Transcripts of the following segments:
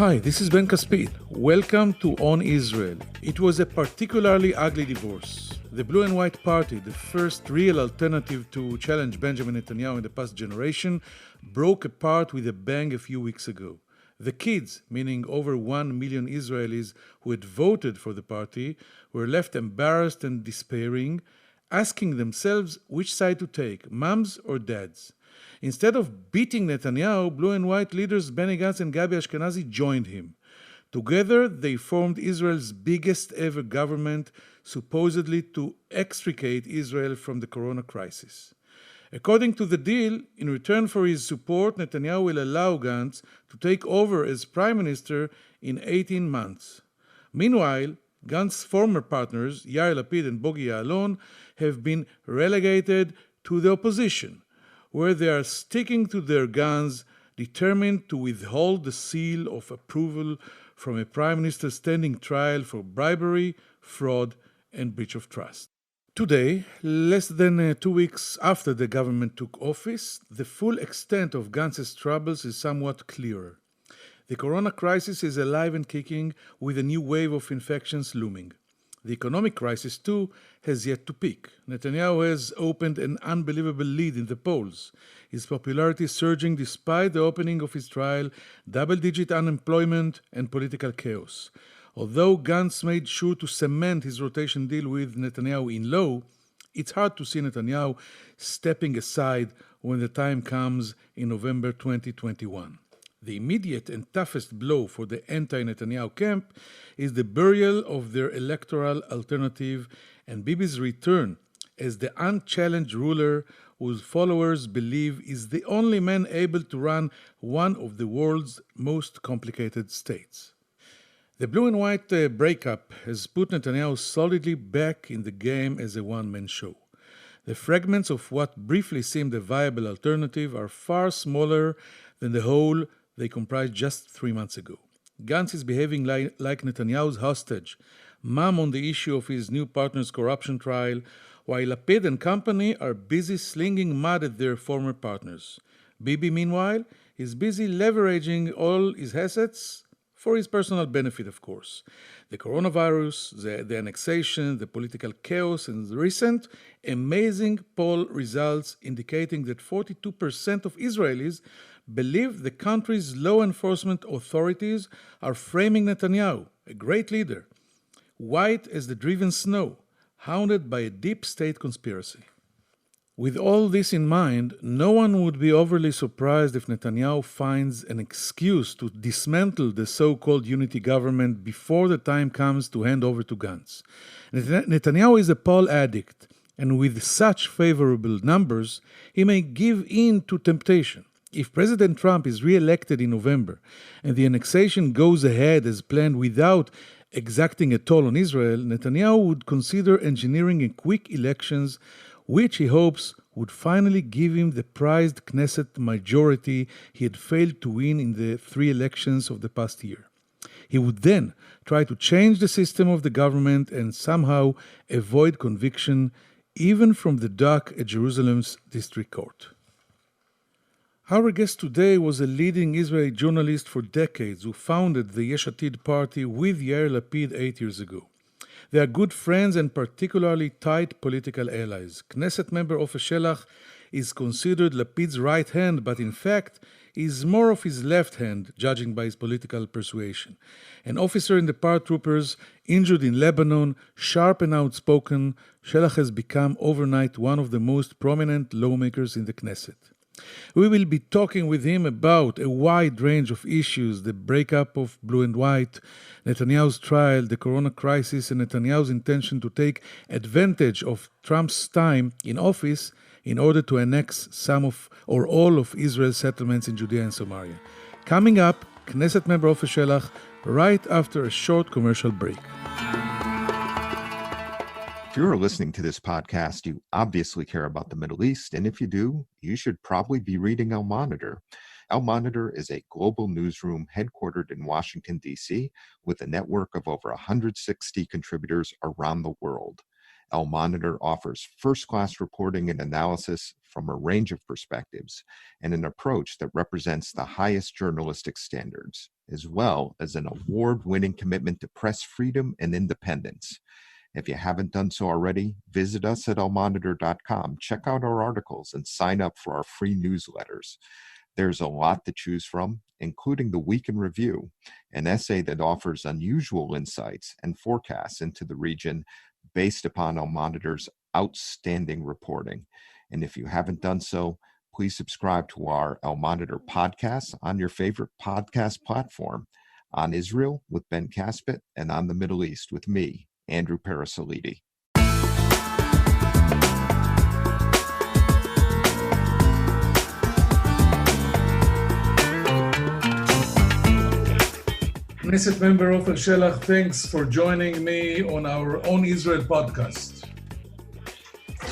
Hi, this is Ben Caspit. Welcome to On Israel. It was a particularly ugly divorce. The Blue and White Party, the first real alternative to challenge Benjamin Netanyahu in the past generation, broke apart with a bang a few weeks ago. The kids, meaning over 1 million Israelis who had voted for the party, were left embarrassed and despairing, asking themselves which side to take, mums or dads. Instead of beating Netanyahu, Blue and White leaders Benny Gantz and Gabi Ashkenazi joined him. Together, they formed Israel's biggest ever government, supposedly to extricate Israel from the corona crisis. According to the deal, in return for his support, Netanyahu will allow Gantz to take over as prime minister in 18 months. Meanwhile, Gantz's former partners, Yair Lapid and Bogi Ya'alon, have been relegated to the opposition, where they are sticking to their guns, determined to withhold the seal of approval from a prime minister standing trial for bribery, fraud, and breach of trust. Today, less than 2 weeks after the government took office, the full extent of Gantz's troubles is somewhat clearer. The corona crisis is alive and kicking, with a new wave of infections looming. The economic crisis, too, has yet to peak. Netanyahu has opened an unbelievable lead in the polls, his popularity surging despite the opening of his trial, double-digit unemployment, and political chaos. Although Gantz made sure to cement his rotation deal with Netanyahu in law, it's hard to see Netanyahu stepping aside when the time comes in November 2021. The immediate and toughest blow for the anti-Netanyahu camp is the burial of their electoral alternative and Bibi's return as the unchallenged ruler whose followers believe is the only man able to run one of the world's most complicated states. The Blue and White breakup has put Netanyahu solidly back in the game as a one-man show. The fragments of what briefly seemed a viable alternative are far smaller than the whole they comprised just 3 months ago. Gantz is behaving like Netanyahu's hostage, mum on the issue of his new partner's corruption trial, while Lapid and company are busy slinging mud at their former partners. Bibi, meanwhile, is busy leveraging all his assets for his personal benefit, of course. The coronavirus, the annexation, the political chaos, and the recent amazing poll results indicating that 42% of Israelis believe the country's law enforcement authorities are framing Netanyahu, a great leader, white as the driven snow, hounded by a deep state conspiracy. With all this in mind, no one would be overly surprised if Netanyahu finds an excuse to dismantle the so-called unity government before the time comes to hand over to Gantz. Netanyahu is a poll addict, and with such favorable numbers, he may give in to temptation. If President Trump is re-elected in November and the annexation goes ahead as planned without exacting a toll on Israel, Netanyahu would consider engineering a quick elections, which he hopes would finally give him the prized Knesset majority he had failed to win in the 3 elections of the past year. He would then try to change the system of the government and somehow avoid conviction, even from the dock at Jerusalem's district court. Our guest today was a leading Israeli journalist for decades who founded the Yesh Atid party with Yair Lapid 8 years ago. They are good friends and particularly tight political allies. Knesset member Ofer Shelah is considered Lapid's right hand, but in fact is more of his left hand, judging by his political persuasion. An officer in the paratroopers injured in Lebanon, sharp and outspoken, Shelah has become overnight one of the most prominent lawmakers in the Knesset. We will be talking with him about a wide range of issues: the breakup of Blue and White, Netanyahu's trial, the corona crisis, and Netanyahu's intention to take advantage of Trump's time in office in order to annex some of or all of Israel's settlements in Judea and Samaria. Coming up, Knesset member Ofer Shelah, right after a short commercial break. If you're listening to this podcast, you obviously care about the Middle East, and if you do, you should probably be reading Al Monitor. Al Monitor is a global newsroom headquartered in Washington, D.C., with a network of over 160 contributors around the world. Al Monitor offers first-class reporting and analysis from a range of perspectives and an approach that represents the highest journalistic standards, as well as an award-winning commitment to press freedom and independence. If you haven't done so already, visit us at almonitor.com, check out our articles, and sign up for our free newsletters. There's a lot to choose from, including the Week in Review, an essay that offers unusual insights and forecasts into the region based upon Al Monitor's outstanding reporting. And if you haven't done so, please subscribe to our Al Monitor podcast on your favorite podcast platform, On Israel with Ben Caspit, and On the Middle East with me, Andrew Parasolidi. Knesset member Ofer Shelah, thanks for joining me on our Own Israel podcast.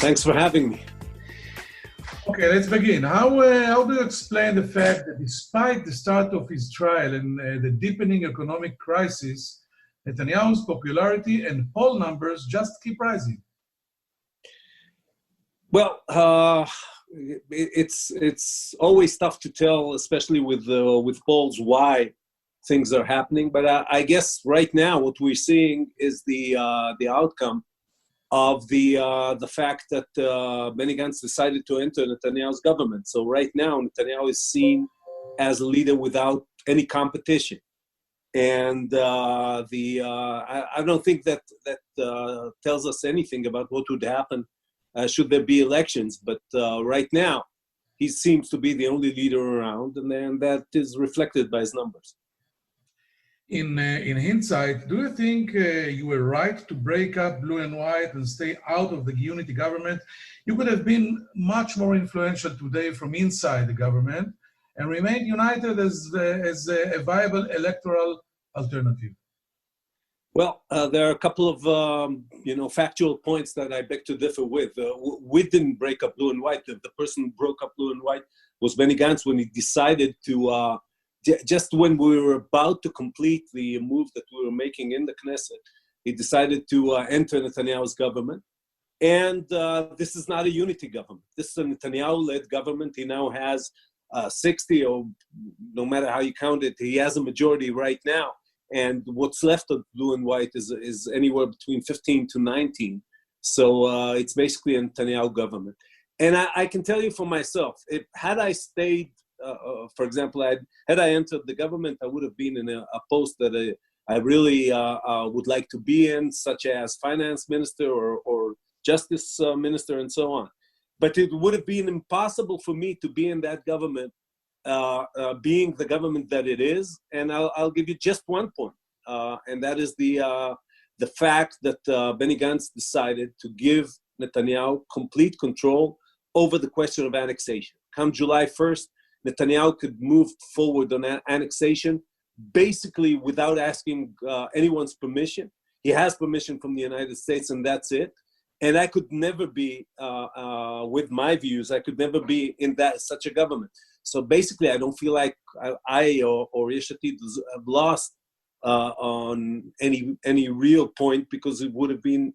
Thanks for having me. Okay, let's begin. How do you explain the fact that despite the start of his trial and the deepening economic crisis, Netanyahu's popularity and poll numbers just keep rising? Well, it's always tough to tell, especially with polls, why things are happening. But I guess right now what we're seeing is the outcome of the fact that Benny Gantz decided to enter Netanyahu's government. So right now Netanyahu is seen as a leader without any competition. And I don't think that tells us anything about what would happen should there be elections. But right now, he seems to be the only leader around, and then that is reflected by his numbers. In hindsight, do you think you were right to break up blue and white and stay out of the unity government? You could have been much more influential today from inside the government and remain united as a viable electoral alternative. Well, there are a couple of factual points that I beg to differ with. We didn't break up blue and white. The person who broke up blue and white was Benny Gantz when he decided to, just when we were about to complete the move that we were making in the Knesset, he decided to enter Netanyahu's government. And this is not a unity government. This is a Netanyahu-led government. He now has 60, or no matter how you count it, he has a majority right now. And what's left of blue and white is anywhere between 15 to 19. So it's basically a Netanyahu government. And I can tell you for myself, had I stayed, for example, had I entered the government, I would have been in a post that I really would like to be in, such as finance minister or justice minister and so on. But it would have been impossible for me to be in that government, being the government that it is. And I'll give you just one point, and that is the fact that Benny Gantz decided to give Netanyahu complete control over the question of annexation. Come July 1st, Netanyahu could move forward on annexation basically without asking anyone's permission. He has permission from the United States, and that's it. And I could never be, with my views, I could never be in such a government. So basically, I don't feel like I or Yesh Atid have lost on any real point, because it would have been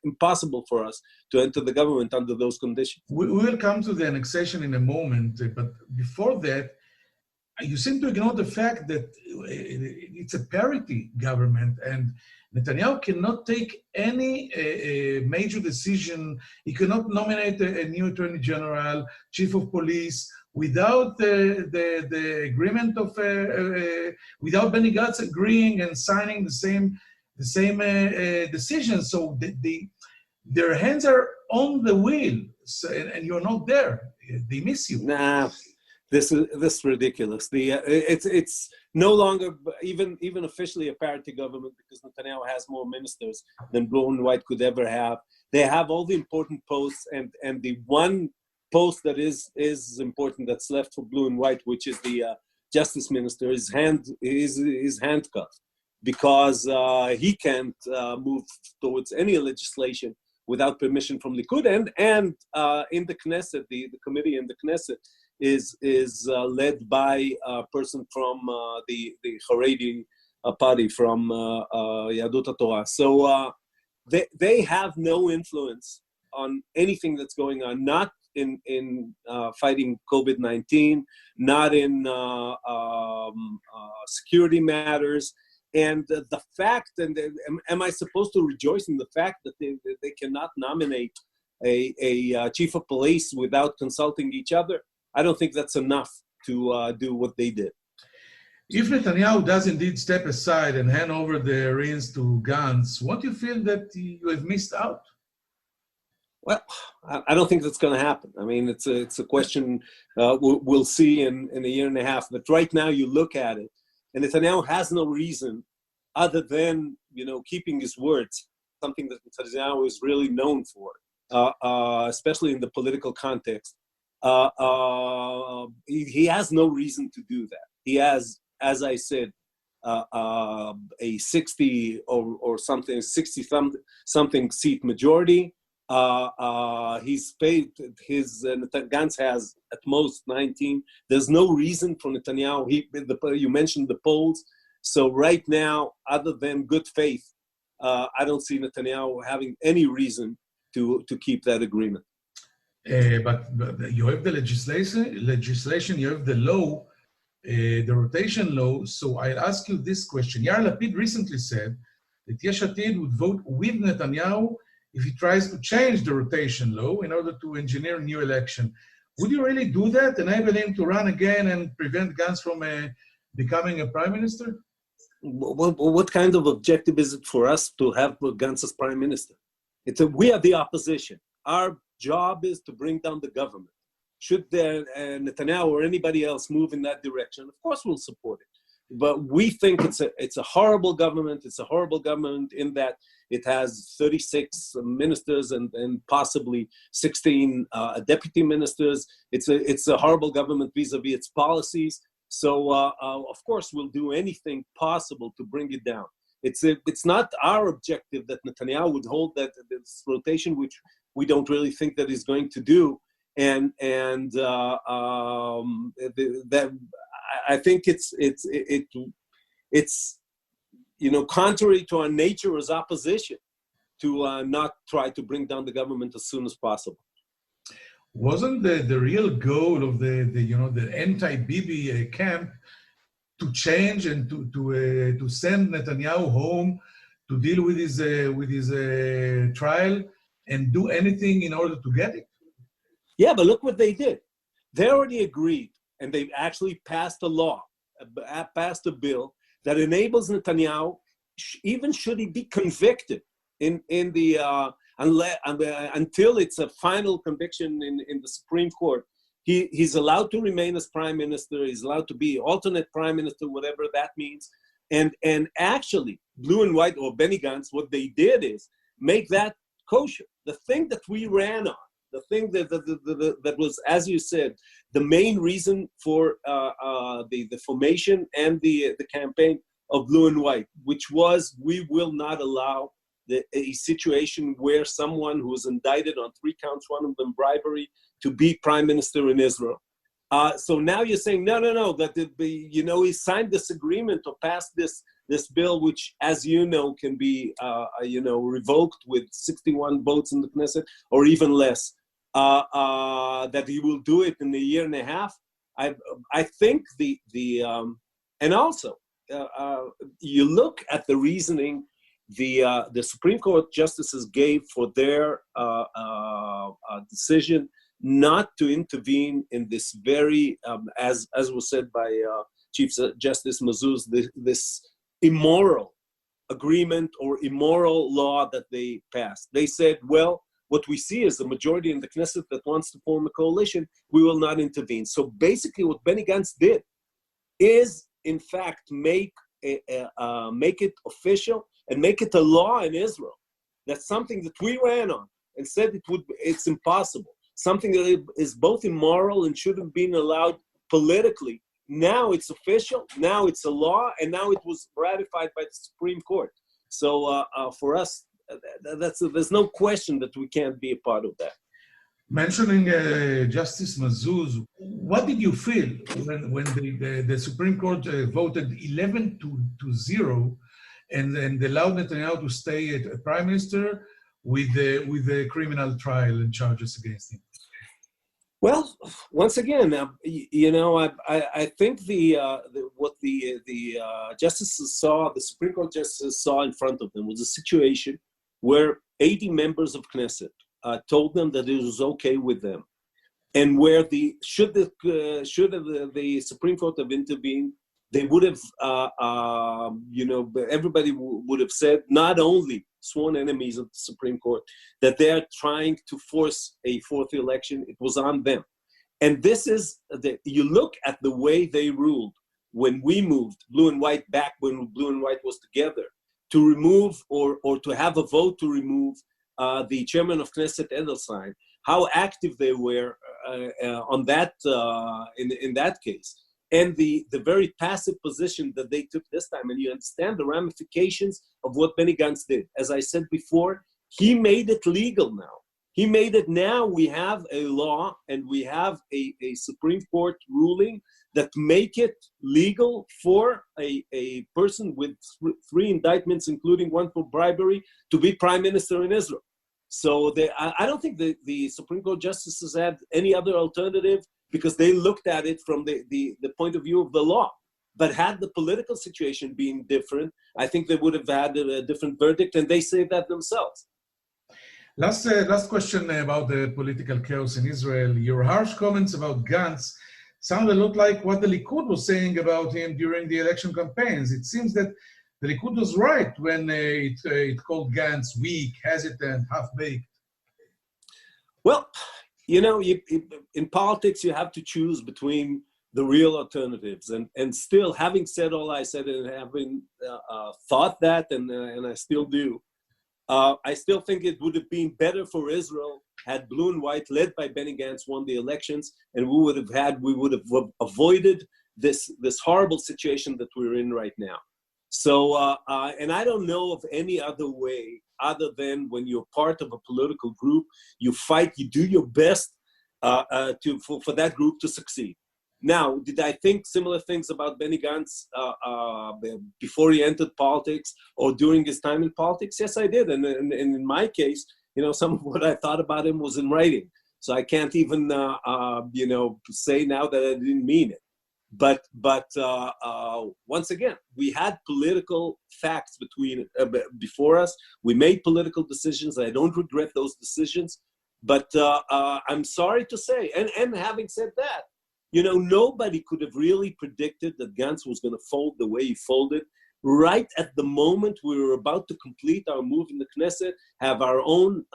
impossible for us to enter the government under those conditions. We will come to the annexation in a moment, but before that, you seem to ignore the fact that it's a parity government, and Netanyahu cannot take any major decision. He cannot nominate a new attorney general, chief of police, without the agreement of without Benny Gantz agreeing and signing the same decision. So their hands are on the wheel, and you're not there. They miss you. Nah. This is ridiculous. It's no longer even officially a parity government, because Netanyahu has more ministers than blue and white could ever have. They have all the important posts, and the one post that is important that's left for blue and white, which is the justice minister, is handcuffed, because he can't move towards any legislation without permission from Likud, and in the Knesset, the committee in the Knesset is led by a person from the Haredi party, from Yadut HaTorah. So they have no influence on anything that's going on, not in fighting COVID-19, not in security matters. And the fact, and am I supposed to rejoice in the fact that they cannot nominate a chief of police without consulting each other? I don't think that's enough to do what they did. If Netanyahu does indeed step aside and hand over the reins to Gantz, what do you feel that you have missed out? Well, I don't think that's going to happen. I mean, it's a question we'll see in a year and a half. But right now, you look at it, and Netanyahu has no reason other than, keeping his words, something that Netanyahu is really known for, especially in the political context. He has no reason to do that. He has, as I said, a 60 or something, 60-something seat majority. He's paid Gantz has at most 19. There's no reason for Netanyahu. You mentioned the polls. So right now, other than good faith, I don't see Netanyahu having any reason to keep that agreement. But you have the legislation, you have the law, the rotation law. So I'll ask you this question. Yair Lapid recently said that Yesh Atid would vote with Netanyahu if he tries to change the rotation law in order to engineer a new election. Would you really do that, enable him to run again and prevent Gantz from becoming a prime minister? What kind of objective is it for us to have Gantz as prime minister? We are the opposition. Our job is to bring down the government. Should Netanyahu or anybody else move in that direction, of course we'll support it. But we think it's a horrible government. It's a horrible government in that it has 36 ministers and possibly 16 deputy ministers. It's a horrible government vis-a-vis its policies. So of course we'll do anything possible to bring it down. It's not our objective that Netanyahu would hold this rotation, which we don't really think that he's going to do. And that I think it's contrary to our nature as opposition to not try to bring down the government as soon as possible. Wasn't the real goal of the anti-Bibi camp to change and to send Netanyahu home to deal with his trial and do anything in order to get it? Yeah, but look what they did. They already agreed, and they've actually passed a law, passed a bill that enables Netanyahu, even should he be convicted until it's a final conviction in the Supreme Court, he's allowed to remain as prime minister. He's allowed to be alternate prime minister, whatever that means. And actually, Blue and White or Benny Gantz, what they did is make that kosher. The thing that we ran on, the thing that was, as you said, the main reason for the formation and the campaign of Blue and White, which was we will not allow a situation where someone who was indicted on 3 counts, one of them bribery, to be prime minister in Israel. So now you're saying, no, that he signed this agreement or passed this bill, which, as you know, can be, revoked with 61 votes in the Knesset or even less, that he will do it in a year and a half. I think and also, you look at the reasoning the Supreme Court justices gave for their decision not to intervene in this very, as was said by Chief Justice Mazuz, this immoral agreement or immoral law that they passed. They said, well, what we see is the majority in the Knesset that wants to form a coalition, we will not intervene. So basically what Benny Gantz did is, in fact, make it official and make it a law in Israel. That's something that we ran on and said it's impossible. Something that is both immoral and shouldn't have been allowed politically. Now it's official, now it's a law, and now it was ratified by the Supreme Court. So for us, there's no question that we can't be a part of that. Mentioning Justice Mazuz, what did you feel when the Supreme Court voted 11-0 and allowed Netanyahu to stay a prime minister with the criminal trial and charges against him? Well, once again, I think what the justices saw, the Supreme Court justices saw in front of them was a situation where 80 members of Knesset told them that it was okay with them, and where should the Supreme Court have intervened, they would have, everybody would have said, not only sworn enemies of the Supreme Court, that they are trying to force a fourth election. It was on them. And this is, you look at the way they ruled when we moved blue and white back when blue and white was together, to remove or to have a vote to remove the chairman of Knesset Edelstein, how active they were on that, in that case. And the very passive position that they took this time, and you understand the ramifications of what Benny Gantz did. As I said before, he made it legal now. He made it now. We have a law and we have a Supreme Court ruling that make it legal for a person with three indictments, including one for bribery, to be prime minister in Israel. So I don't think the Supreme Court justices had any other alternative, because they looked at it from the point of view of the law. But had the political situation been different, I think they would have had a different verdict, and they say that themselves. Last question about the political chaos in Israel. Your harsh comments about Gantz sound a lot like what the Likud was saying about him during the election campaigns. It seems that the Likud was right when it called Gantz weak, hesitant, half-baked. Well, in politics, you have to choose between the real alternatives. And still, having said all I said and having thought that, and I still do, I still think it would have been better for Israel had blue and white, led by Benny Gantz, won the elections, and we would have avoided this horrible situation that we're in right now. So, and I don't know of any other way other than when you're part of a political group, you fight, you do your best for that group to succeed. Now, did I think similar things about Benny Gantz before he entered politics or during his time in politics? Yes, I did. And in my case, some of what I thought about him was in writing. So I can't even, say now that I didn't mean it. But once again, we had political facts before us. We made political decisions. I don't regret those decisions. But I'm sorry to say, and having said that, nobody could have really predicted that Gantz was going to fold the way he folded. Right at the moment we were about to complete our move in the Knesset, have our own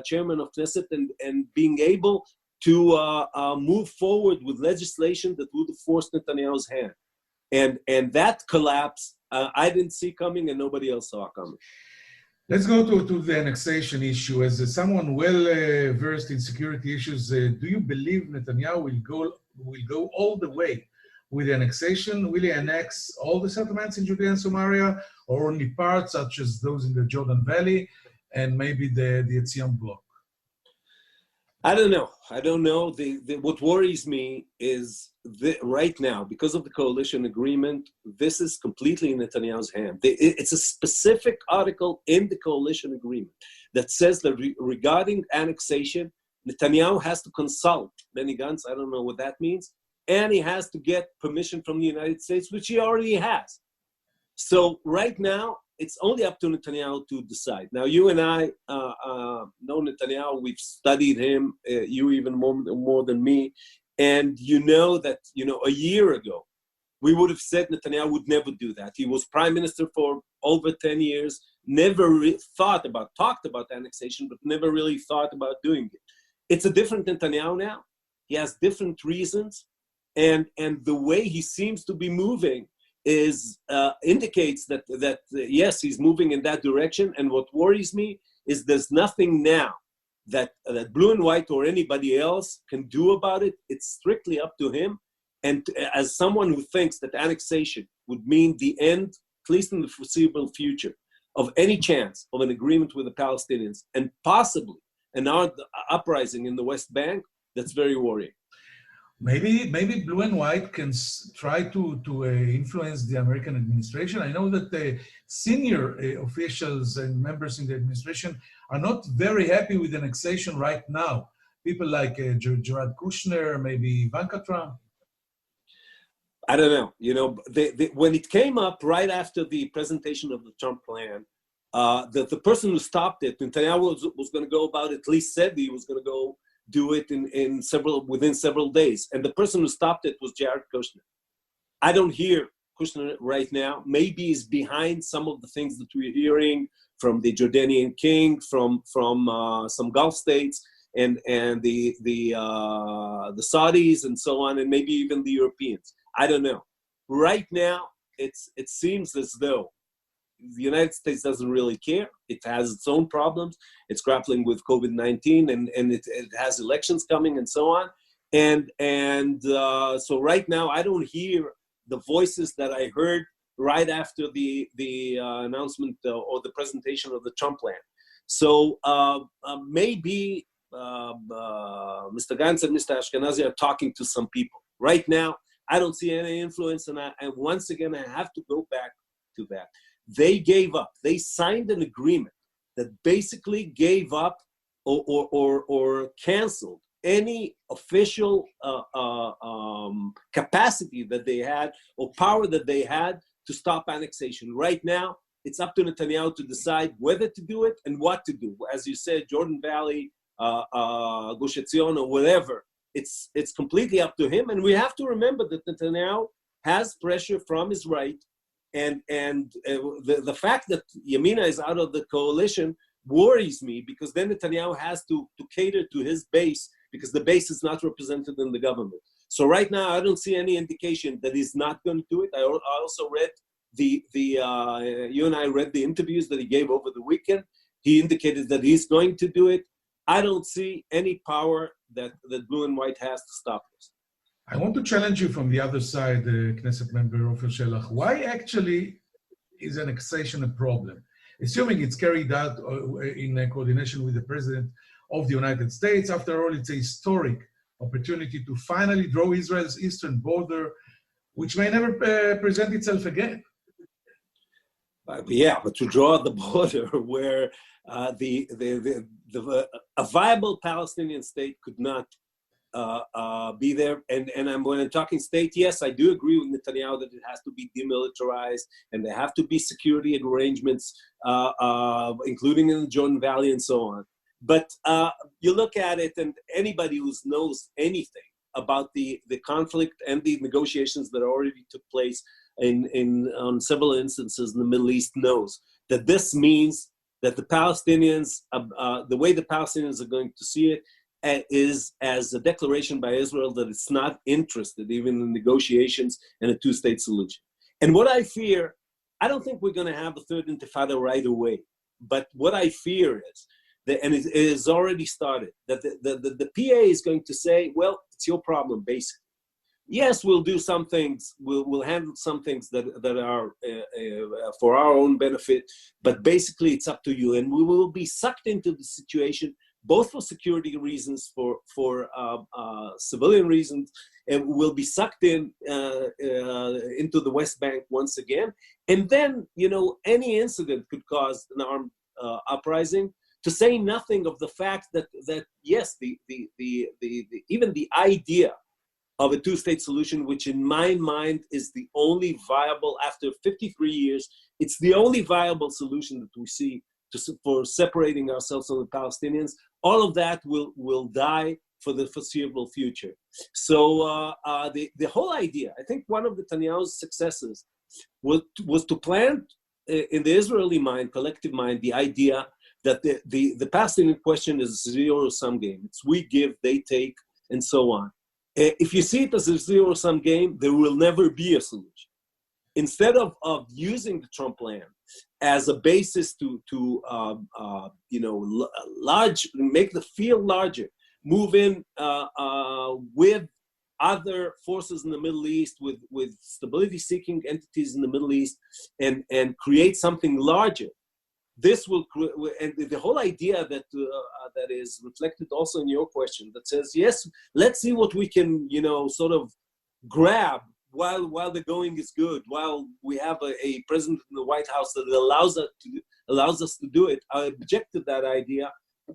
chairman of Knesset, and being able to move forward with legislation that would have forced Netanyahu's hand. And that collapse, I didn't see coming and nobody else saw coming. Let's go to the annexation issue. As someone well versed in security issues, do you believe Netanyahu will go all the way with the annexation? Will he annex all the settlements in Judea and Samaria, or only parts such as those in the Jordan Valley and maybe the Etzion block? I don't know. What worries me is right now, because of the coalition agreement, this is completely in Netanyahu's hand. It's a specific article in the coalition agreement that says that regarding annexation, Netanyahu has to consult Benny Gantz. I don't know what that means. And he has to get permission from the United States, which he already has. So right now, it's only up to Netanyahu to decide. Now, you and I know Netanyahu. We've studied him, you even more than me. And you know that, a year ago, we would have said Netanyahu would never do that. He was prime minister for over 10 years, never talked about annexation, but never really thought about doing it. It's a different Netanyahu now. He has different reasons. And the way he seems to be moving indicates that yes, he's moving in that direction. And what worries me is there's nothing now that blue and white or anybody else can do about it. It's strictly up to him. And as someone who thinks that annexation would mean the end, at least in the foreseeable future, of any chance of an agreement with the Palestinians and possibly an uprising in the West Bank, that's very worrying. Maybe blue and white can try to influence the American administration. I know that the senior officials and members in the administration are not very happy with annexation right now. People like Jared Kushner, maybe Ivanka Trump. I don't know. When it came up right after the presentation of the Trump plan, the person who stopped it, Netanyahu was going to go about it, at least said he was going to go do it within several days. And the person who stopped it was Jared Kushner. I don't hear Kushner right now. Maybe he's behind some of the things that we're hearing from the Jordanian king, from some Gulf states, and the Saudis and so on, and maybe even the Europeans. I don't know. Right now, it seems as though the United States doesn't really care. It has its own problems. It's grappling with COVID-19, and it has elections coming and so on. So right now, I don't hear the voices that I heard right after the announcement or the presentation of the Trump plan. So maybe Mr. Gantz and Mr. Ashkenazi are talking to some people. Right now, I don't see any influence, and once again, I have to go back to that. They gave up. They signed an agreement that basically gave up or canceled any official capacity that they had or power that they had to stop annexation. Right now, it's up to Netanyahu to decide whether to do it and what to do. As you said, Jordan Valley, Gush Etzion, or whatever. It's completely up to him, and we have to remember that Netanyahu has pressure from his right, and the fact that Yamina is out of the coalition worries me, because then Netanyahu has to cater to his base, because the base is not represented in the government. So right now, I don't see any indication that he's not going to do it. I also read you and I read the interviews that he gave over the weekend. He indicated that he's going to do it. I don't see any power that blue and white has to stop this. I want to challenge you from the other side, Knesset member Ofer Shelah. Why actually is annexation a problem? Assuming it's carried out in coordination with the President of the United States, after all, it's a historic opportunity to finally draw Israel's eastern border, which may never present itself again. Yeah, but to draw the border where a viable Palestinian state could not be there. And when I'm talking state, yes, I do agree with Netanyahu that it has to be demilitarized and there have to be security arrangements, including in the Jordan Valley and so on. But you look at it, and anybody who knows anything about the conflict and the negotiations that already took place on several instances in the Middle East knows that this means that the Palestinians, the way the Palestinians are going to see it, is as a declaration by Israel that it's not interested even in negotiations and a two-state solution. And what I fear, I don't think we're going to have a third intifada right away. But what I fear is that, and it has already started, that the PA is going to say, well, it's your problem, basically. Yes, we'll do some things, we'll handle some things that are for our own benefit, but basically it's up to you. And we will be sucked into the situation, both for security reasons, for civilian reasons, and we'll be sucked into the West Bank once again. And then, any incident could cause an armed uprising, to say nothing of the fact that yes, even the idea of a two-state solution, which in my mind is the only viable, after 53 years, it's the only viable solution that we see for separating ourselves from the Palestinians. All of that will die for the foreseeable future. So the whole idea, I think one of Netanyahu's successes was to plant in the Israeli mind, collective mind, the idea that the Palestinian question is a zero-sum game. It's we give, they take, and so on. If you see it as a zero-sum game, there will never be a solution. Instead of using the Trump plan as a basis to make the field larger, move in with other forces in the Middle East, with stability-seeking entities in the Middle East, and create something larger, this will, and the whole idea that that is reflected also in your question that says, yes, let's see what we can, sort of grab while the going is good, while we have a president in the White House that allows us to do it. I object to that idea,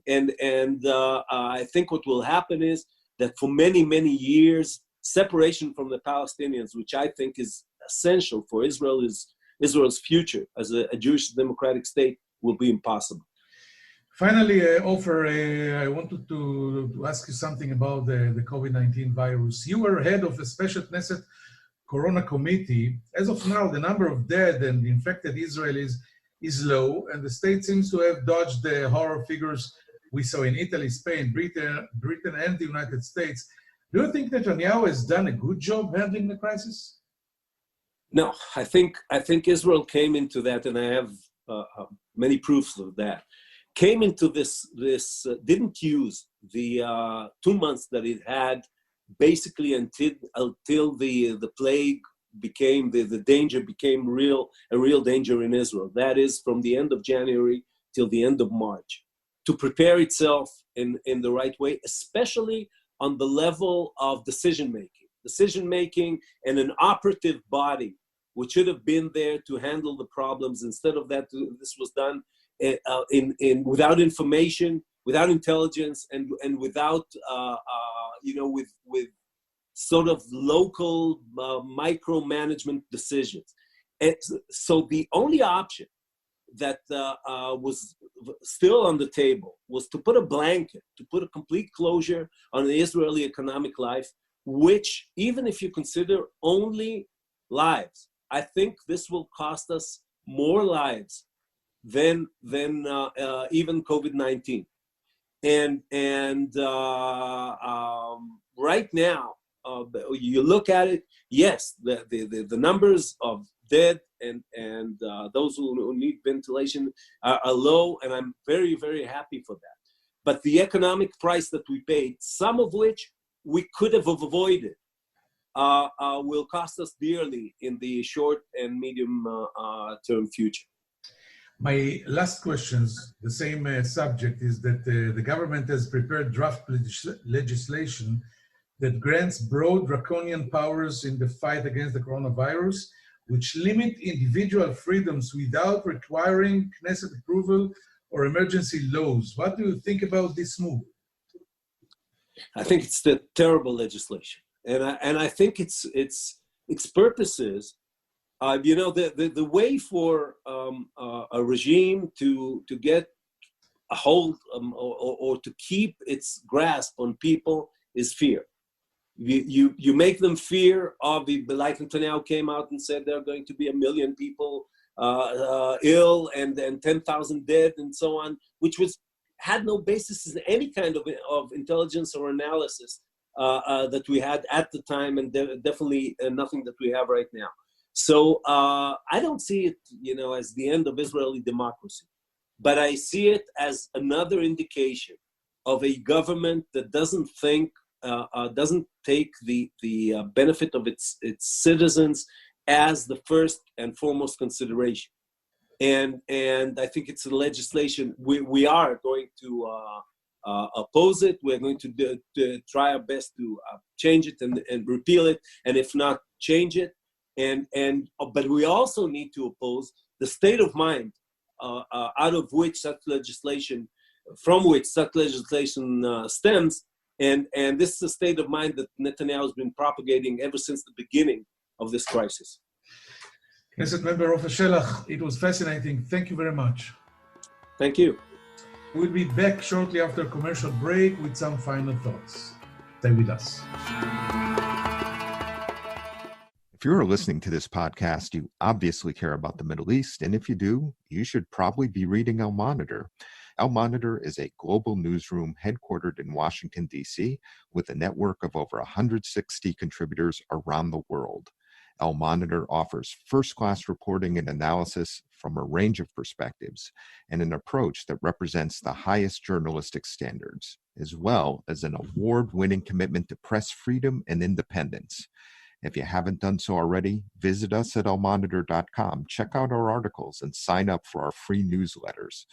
and I think what will happen is that for many, many years, separation from the Palestinians, which I think is essential for Israel's future as a Jewish democratic state, will be impossible. Finally, Ofer, I wanted to ask you something about the COVID-19 virus. You were head of a special Knesset Corona Committee. As of now, the number of dead and infected Israelis is low, and the state seems to have dodged the horror figures we saw in Italy, Spain, Britain, and the United States. Do you think Netanyahu has done a good job handling the crisis? No, I think Israel came into that, and I have many proofs of that. Came into this didn't use the 2 months that it had, basically until the plague became, the danger became a real danger in Israel. That is from the end of January till the end of March, to prepare itself in the right way, especially on the level of decision making and an operative body which should have been there to handle the problems. Instead of that, this was done without information, without intelligence, and without with sort of local micromanagement decisions. And so the only option that was still on the table was to put a blanket, to put a complete closure on the Israeli economic life, which, even if you consider only lives, I think this will cost us more lives than even COVID-19. And right now, you look at it, yes, the numbers of dead and those who need ventilation are low, and I'm very, very happy for that. But the economic price that we paid, some of which we could have avoided, will cost us dearly in the short and medium term future. My last questions, the same subject, is that the government has prepared draft legislation that grants broad draconian powers in the fight against the coronavirus, which limit individual freedoms without requiring Knesset approval or emergency laws. What do you think about this move? I think it's the terrible legislation, and I think its purposes. The way for a regime to get a hold or to keep its grasp on people is fear. You make them fear of, like Netanyahu came out and said there are going to be 1 million people ill and 10,000 dead and so on, which had no basis in any kind of intelligence or analysis that we had at the time, and definitely nothing that we have right now. So I don't see it, as the end of Israeli democracy, but I see it as another indication of a government that doesn't take the benefit of its citizens as the first and foremost consideration. And I think it's a legislation we are going to oppose it. We're going to try our best to change it and repeal it, and if not, change it. But we also need to oppose the state of mind from which such legislation stems, and this is a state of mind that Netanyahu has been propagating ever since the beginning of this crisis. Knesset member Ofer Shelah, it was fascinating. Thank you very much. Thank you. We'll be back shortly after a commercial break with some final thoughts. Stay with us. If you're listening to this podcast, you obviously care about the Middle East, and if you do, you should probably be reading Al Monitor. Al Monitor is a global newsroom headquartered in Washington, D.C., with a network of over 160 contributors around the world. Al Monitor offers first-class reporting and analysis from a range of perspectives and an approach that represents the highest journalistic standards, as well as an award-winning commitment to press freedom and independence. If you haven't done so already, visit us at almonitor.com, check out our articles, and sign up for our free newsletters.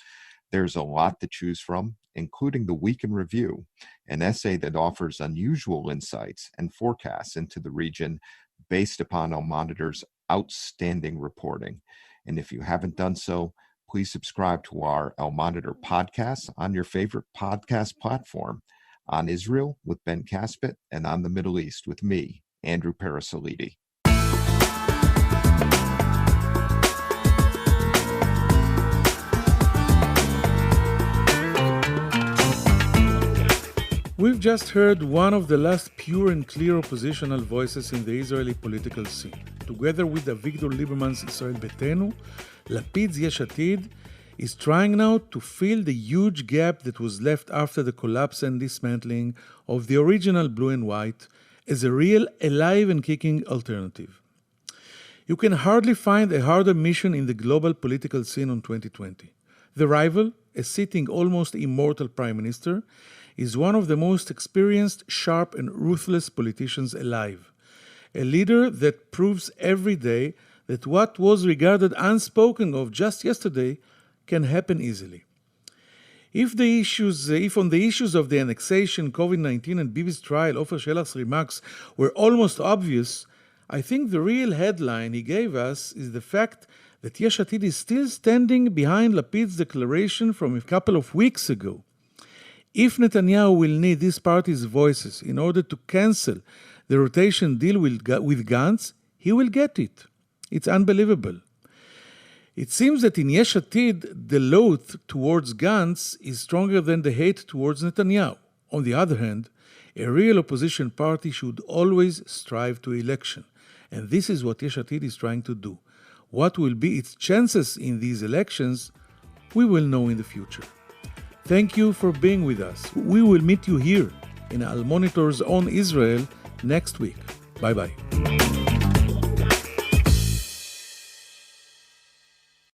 There's a lot to choose from, including the Week in Review, an essay that offers unusual insights and forecasts into the region based upon Almonitor's outstanding reporting. And if you haven't done so, please subscribe to our Almonitor podcast on your favorite podcast platform, On Israel with Ben Caspit, and On the Middle East with me, Andrew Parasolidi. We've just heard one of the last pure and clear oppositional voices in the Israeli political scene. Together with Avigdor Lieberman's Israel Beitenu, Lapid's Yesh Atid is trying now to fill the huge gap that was left after the collapse and dismantling of the original blue and white as a real alive and kicking alternative. You can hardly find a harder mission in the global political scene on 2020. The rival, a sitting almost immortal prime minister, is one of the most experienced, sharp, and ruthless politicians alive. A leader that proves every day that what was regarded unspoken of just yesterday can happen easily. If on the issues of the annexation, COVID-19, and Bibi's trial, Ofer Shelah's remarks were almost obvious, I think the real headline he gave us is the fact that Yesh Atid is still standing behind Lapid's declaration from a couple of weeks ago. If Netanyahu will need these parties' voices in order to cancel the rotation deal with Gantz, he will get it. It's unbelievable. It seems that in Yesh Atid, the loath towards Gantz is stronger than the hate towards Netanyahu. On the other hand, a real opposition party should always strive to election, and this is what Yesh Atid is trying to do. What will be its chances in these elections, we will know in the future. Thank you for being with us. We will meet you here in Al Monitor's On Israel next week. Bye-bye.